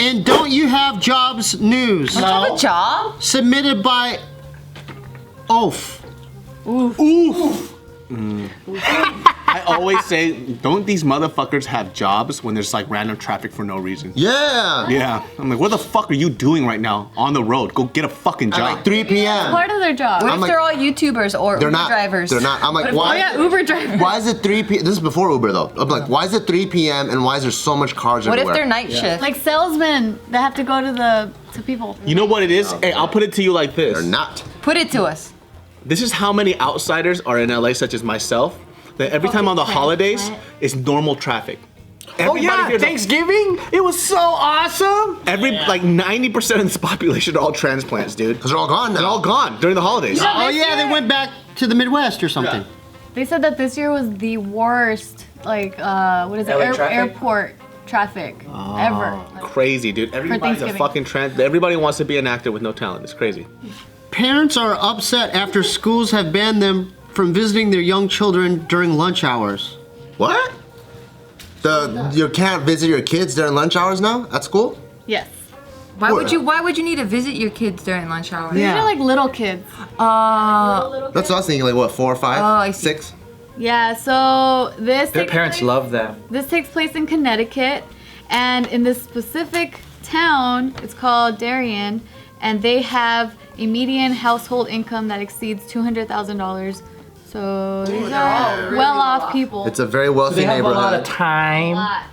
And don't you have jobs news? Don't you have a job? Submitted by Oof. Oof. I always say, don't these motherfuckers have jobs when there's like random traffic for no reason? Yeah. Yeah. I'm like, what the fuck are you doing right now on the road? Go get a fucking job. At like 3 p.m. Part of their job. What if they're all YouTubers or They're Uber not. drivers? They're not. I'm like, Oh why? yeah, Uber drivers. Why is it 3 p.m.? This is before Uber though. I'm like, why is it 3 p.m. and why is there so much cars What if everywhere? they're night shift? Like salesmen that have to go to people. You know what it is? Hey, I'll put it to you like this. They're not. Put it to us. This is how many outsiders are in LA, such as myself, that every time on the holidays, it's normal traffic. Everybody here's Thanksgiving? It was so awesome. like 90% of this population are all transplants, dude. Because they're all gone now. They're all gone during the holidays. Oh yeah, they went back to the Midwest or something. They said that this year was the worst, like, what is it, LA traffic? airport traffic ever. Like, Crazy, dude. Everybody's a Thanksgiving. fucking everybody wants to be an actor with no talent. It's crazy. Parents are upset after schools have banned them from visiting their young children during lunch hours. What? You can't visit your kids during lunch hours now at school? yes. Why would you need to visit your kids during lunch hour? These are like little kids. That's what I was thinking. Like what? 4 or 5? Oh, I see. 6? Yeah, so this Their takes parents place- love them. This takes place in Connecticut, and in this specific town, it's called Darien, and they have a median household income that exceeds $200,000. So these are well-off people. It's a very wealthy They have a lot of neighborhood. time.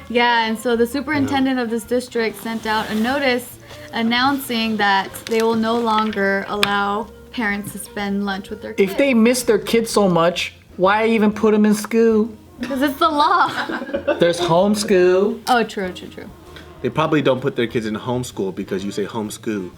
Yeah, and so the superintendent of this district sent out a notice announcing that they will no longer allow parents to spend lunch with their kids. If they miss their kids so much, why even put them in school? Because it's the law. There's homeschool. Oh, true. They probably don't put their kids in homeschool because you say homeschool.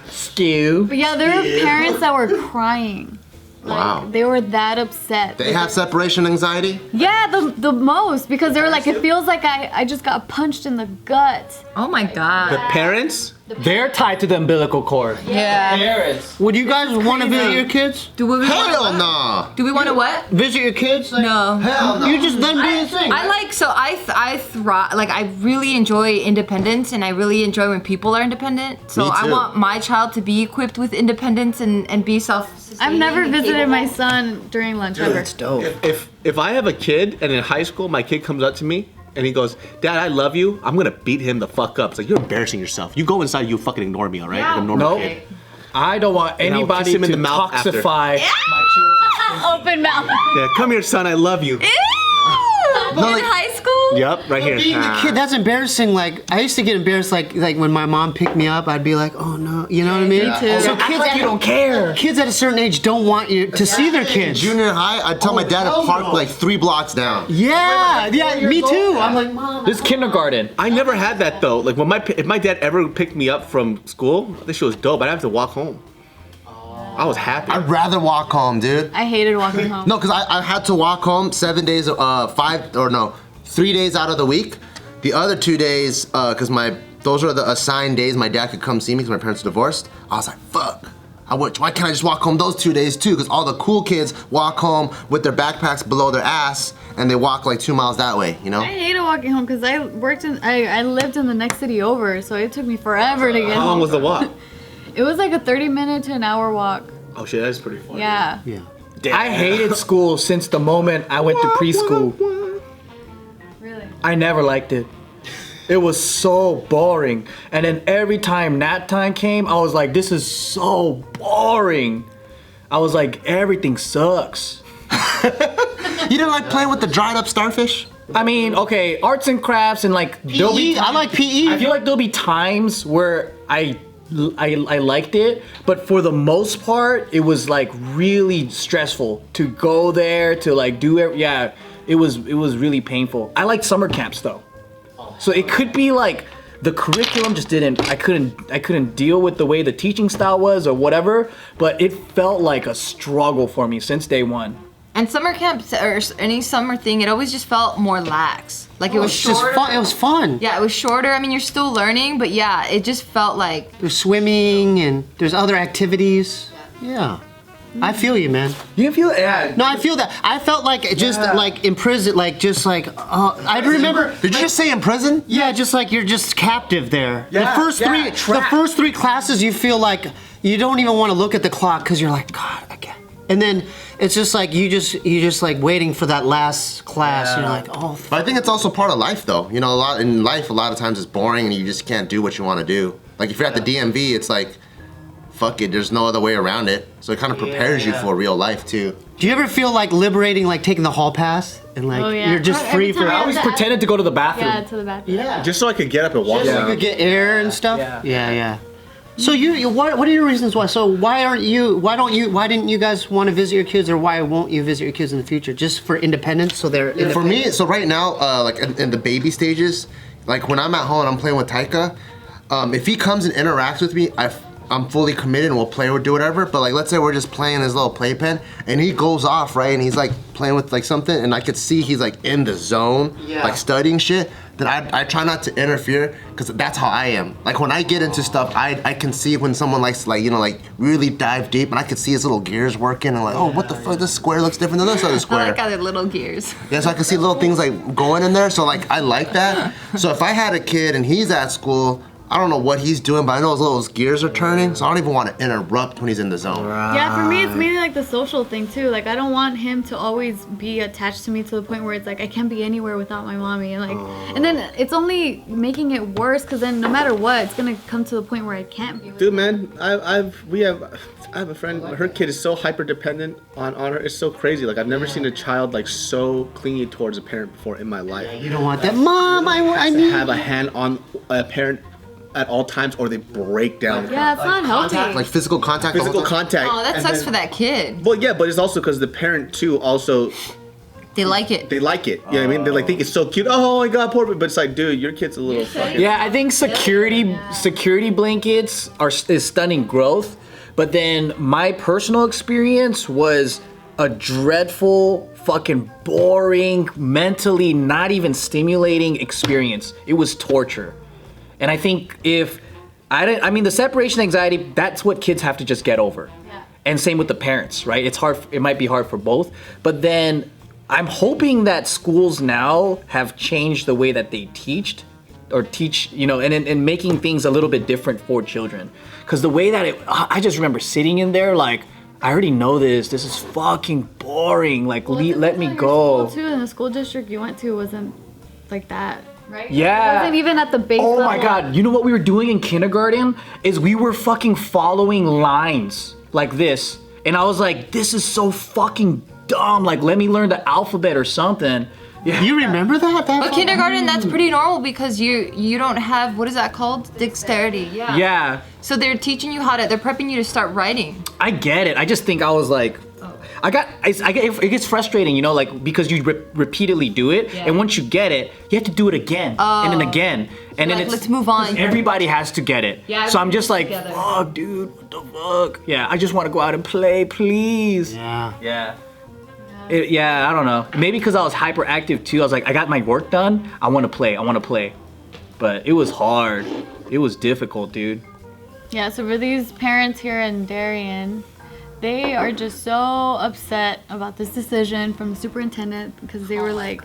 Skew. But yeah, there were parents that were crying. Like, Wow. they were that upset. They have separation anxiety? Yeah, the most, because they were like, it feels like I just got punched in the gut. Oh my god. The parents? They're tied to the umbilical cord. Yeah. Parents. Would you guys want to visit your kids? Do we Hell want no! Do we want to what? Visit your kids? Like, No. Hell no! You just then do the thing. I like I really enjoy independence, and I really enjoy when people are independent. So Me I too. want my child to be equipped with independence and be self-sustaining. I've never and visited capable. my son during lunch ever. dope. If I have a kid and in high school my kid comes up to me and he goes, "Dad, I love you," I'm gonna beat him the fuck up. It's like, you're embarrassing yourself. You go inside, you fucking ignore me, all right? Like a normal Nope. kid. I don't want And I'll anybody kiss him to in the mouth after. toxify my children. Open mouth. Yeah, come here, son. I love you. In like- high school? Yep, right here. Being the kid, that's embarrassing. Like I used to get embarrassed. Like when my mom picked me up, I'd be like, "Oh no," you know what I mean? Me too. So Act kids, like you don't care. kids at a certain age don't want you to see their kids. Junior high, I'd tell my dad to park like 3 blocks down. Yeah, me too. I'm like, Mom. This is kindergarten. I never had that though. Like when if my dad ever picked me up from school, this shit was dope. I'd have to walk home. I was happy. I'd rather walk home, dude. I hated walking home. No, because I had to walk home 7 days, 3 days out of the week. The other 2 days, because those are the assigned days my dad could come see me because my parents are divorced. I was like, fuck. Why can't I just walk home those 2 days too? Because all the cool kids walk home with their backpacks below their ass and they walk like 2 miles that way, you know? I hated walking home because I lived in the next city over, so it took me forever to get How long home. was the walk? It was like a 30-minute to an hour walk. Oh shit, that's pretty fun. Yeah. I hated school since the moment I went to preschool. Really? I never liked it. It was so boring. And then every time nap time came, I was like, this is so boring. I was like, everything sucks. You didn't like playing with the dried up starfish? I mean, okay, arts and crafts and like there'll be PE, I like PE. I feel like there'll be times where I liked it, but for the most part, it was like really stressful to go there to like do it. Yeah, it was really painful. I liked summer camps though, so it could be like the curriculum just didn't. I couldn't deal with the way the teaching style was or whatever, but it felt like a struggle for me since day one. And summer camps or any summer thing, it always just felt more lax. Like it was It's just shorter. fun. It was fun. Yeah, it was shorter. I mean, you're still learning, but yeah, it just felt like There's swimming and there's other activities. Yeah. I feel you, man. You feel yeah. No, I feel that. I felt like just like in prison, like just like I remember. Did you just say in prison? Yeah, just like you're just captive there. Yeah, the first three classes, you feel like you don't even want to look at the clock because you're like, God, I can't. And then it's just like you just like waiting for that last class. Yeah. You're like, oh. But I think it's also part of life, though. You know, a lot of times it's boring and you just can't do what you want to do. Like if you're at the DMV, it's like, fuck it, there's no other way around it. So it kind of prepares you for real life too. Do you ever feel like liberating, like taking the hall pass and like you're just free for? I always pretended to go to the bathroom. Yeah, to the bathroom. Yeah. Just so I could get up and walk So around. you could get air and stuff. Yeah. So what are your reasons why? So why didn't you guys want to visit your kids, or why won't you visit your kids in the future? Just for independence, so they're independent? For me, so right now, like in the baby stages, like when I'm at home and I'm playing with Taika, if he comes and interacts with me, I'm fully committed and we'll play or do whatever. But like, let's say we're just playing his little playpen and he goes off, right? And he's like playing with like something and I could see he's like in the zone, like studying shit. Then I try not to interfere because that's how I am. Like when I get into stuff, I can see when someone likes to like, you know, like really dive deep and I could see his little gears working and like, oh, what the fuck, this square looks different than this other square. I like how they're little gears. Yeah, so I can see little things like going in there. So like, I like that. So if I had a kid and he's at school, I don't know what he's doing, but I know his little gears are turning, so I don't even want to interrupt when he's in the zone. Yeah, for me, it's mainly like the social thing too. Like, I don't want him to always be attached to me to the point where it's like I can't be anywhere without my mommy, and like, and then it's only making it worse because then no matter what, it's gonna come to the point where I can't be. Dude, man, I have a friend. Her kid is so hyper dependent on her. It's so crazy. Like I've never seen a child like so clingy towards a parent before in my life. You don't want that, Mom. I need. Have a hand on a parent at all times, or they break down. Yeah, it's not healthy. Like physical contact. the Physical whole time? contact. Oh, that and sucks then- for that kid. Well, yeah, but it's also because the parent too also They like it. they like it. You know what I mean? They like think it's so cute. Oh my god, poor. But it's like, dude, your kid's a little fucking. Yeah, I think security blankets is stunning growth, but then my personal experience was a dreadful, fucking boring, mentally not even stimulating experience. It was torture. And I think I mean the separation anxiety, that's what kids have to just get over. Yeah. And same with the parents, right? It's hard, it might be hard for both, but then I'm hoping that schools now have changed the way that they teach, you know, and making things a little bit different for children. Because the way that I just remember sitting in there like, I already know this is fucking boring, like let me go. School too, and the school district you went to wasn't like that. Right? Yeah. It wasn't even at the base level. Oh my god, you know what we were doing in kindergarten? Is we were fucking following lines like this. And I was like, this is so fucking dumb. Like, let me learn the alphabet or something. Yeah. You remember that? But kindergarten, that's pretty normal because you don't have, what is that called? Dexterity. Yeah. Yeah. So they're teaching you they're prepping you to start writing. I get it. I just think I was like, it gets frustrating, you know, like because you repeatedly do it, and once you get it, you have to do it again and then again, and then like, it's let's move on. Everybody has to get it. Yeah, so I'm just like, together. fuck, dude, what the fuck? Yeah, I just want to go out and play, please. Yeah. Yeah. I don't know. Maybe because I was hyperactive too. I was like, I got my work done. I want to play. But it was hard. It was difficult, dude. Yeah, so for these parents here in Darien, they are just so upset about this decision from the superintendent because they were like,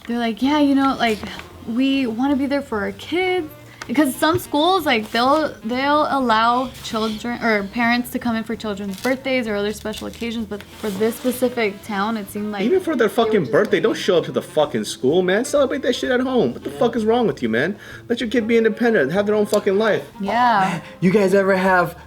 they're like, yeah, you know, like we want to be there for our kids. Because some schools, like they'll allow children or parents to come in for children's birthdays or other special occasions, but for this specific town, it seemed like Even for their fucking birthday, don't show up to the fucking school, man. Celebrate that shit at home. What the fuck is wrong with you, man? Let your kid be independent, have their own fucking life. yeah. You guys ever have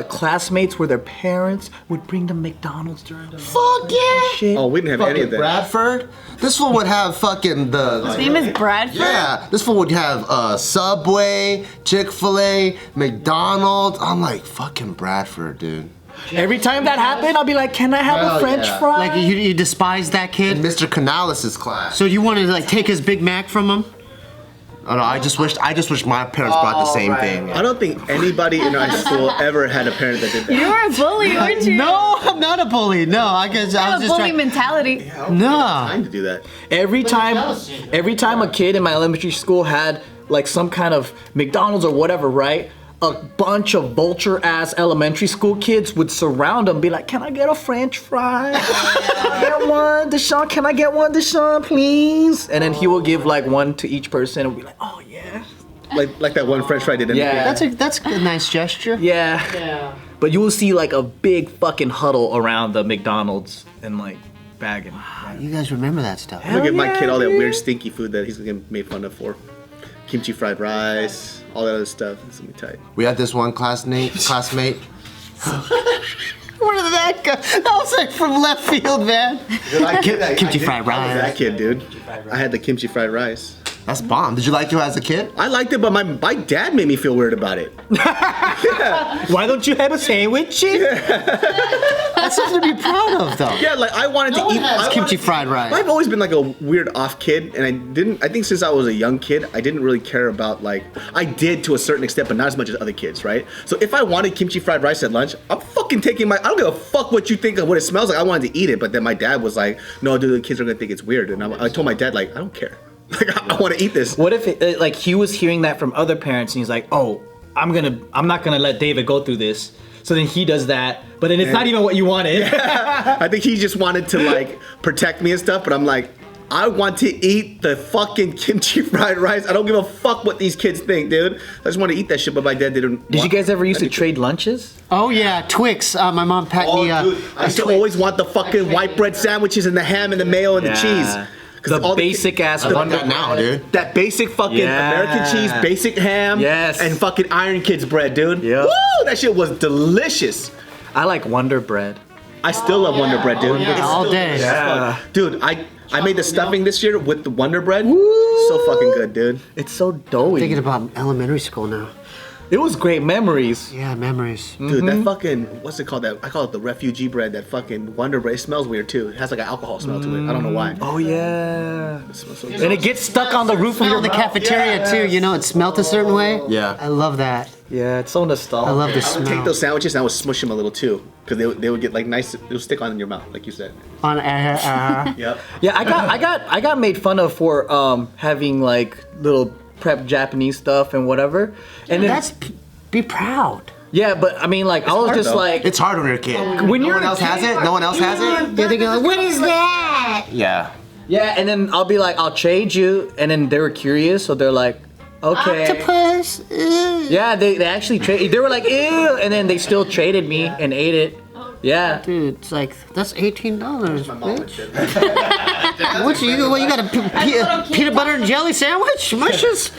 classmates where their parents would bring them McDonald's during the Fuck yeah! shit? Oh, we didn't have any Fucking of that. Bradford. This one would have fucking His name is Bradford. Yeah, this one would have Subway, Chick-fil-A, McDonald's. I'm like, fucking Bradford, dude. Every time that happened, I'll be like, can I have Hell a French yeah. fry? Like you despise that In kid. Mr. Canales' class. So you wanted to like take his Big Mac from him? Oh no, I just wish my parents brought the same thing. I don't think anybody in our school ever had a parent that did that. You were a bully, weren't you? No, I'm not a bully. No, I guess I You was have a just bully trying. mentality. No. Time to do that. Every time a kid in my elementary school had like some kind of McDonald's or whatever, right? a bunch of vulture-ass elementary school kids would surround him, be like, "Can I get a French fry? Can I get one, Deshaun? Can I get one, Deshaun, please?" And then he will give like one to each person and be like, "Oh yeah." Like that one French fry did. Yeah. That's a nice gesture. Yeah. But you will see like a big fucking huddle around the McDonald's and like bagging. Yeah. You guys remember that stuff? I'm gonna give my yeah, kid all that dude. weird stinky food that he's gonna get made fun of for. Kimchi fried rice, all that other stuff. It's gonna be tight. We had this one classmate. Where did that go? That was like from left field, man. Kimchi fried rice. That kid, dude. I had the kimchi fried rice. That's bomb. Did you like it as a kid? I liked it, but my dad made me feel weird about it. Why don't you have a sandwich? That's something to be proud of, though. Yeah, like I wanted to eat Kimchi fried rice. I've always been like a weird off kid, and I think since I was a young kid, I didn't really care about like, I did to a certain extent, but not as much as other kids, right? So if I wanted kimchi fried rice at lunch, I'm fucking taking I don't give a fuck what you think of what it smells like, I wanted to eat it, but then my dad was like, no dude, the kids are gonna think it's weird, and I told my dad like, I don't care. Like, I want to eat this. What if like he was hearing that from other parents and he's like, "Oh, I'm not gonna let David go through this." So then he does that, but then it's not even what you wanted. I think he just wanted to like protect me and stuff, but I'm like, I want to eat the fucking kimchi fried rice. I don't give a fuck what these kids think, dude. I just want to eat that shit, but my dad didn't. Did you guys ever used to trade lunches? Oh yeah, Twix. My mom packed me. Dude, I used to always want the fucking white bread sandwiches and the ham and the mayo and the cheese. The basic ass I want that now, dude. That basic fucking American cheese, basic ham, and fucking Iron Kids bread, dude. Yep. Woo! That shit was delicious. I like Wonder Bread. I still love Wonder Bread, dude. Yeah, all day. Yeah. Dude, I made the stuffing this year with the Wonder Bread. So fucking good, dude. It's so doughy. Thinking about elementary school now. It was great memories. Yeah, memories. Dude, that fucking, what's it called? I call it the refugee bread, that fucking Wonder Bread. It smells weird too. It has like an alcohol smell to it. I don't know why. Oh yeah. It smells so And it gets stuck on the roof of Smell your in the mouth. cafeteria too. You know, it smelled a certain way. Yeah. I love that. Yeah, it's so nostalgic. I love the I would take smell. those sandwiches and I would smush them a little too. Because they would get like nice, it would stick on in your mouth, like you said. On Yep. Yeah, I got made fun of for having like little prep Japanese stuff and whatever. And then, be proud. yeah, but I mean like I was hard, just though. like It's hard when you're a kid. when No you're one else has it? No one else has it? Yeah, they go like, what is that? Yeah. Yeah, and then I'll be like, I'll trade you, and then they were curious, so they're like, okay. Octopus. Ew. Yeah, they actually traded. They were like, ew, and then they still traded me and ate it. Yeah. Dude, it's like that's $18, bitch. What you got a peanut butter and jelly sandwich? Mushes?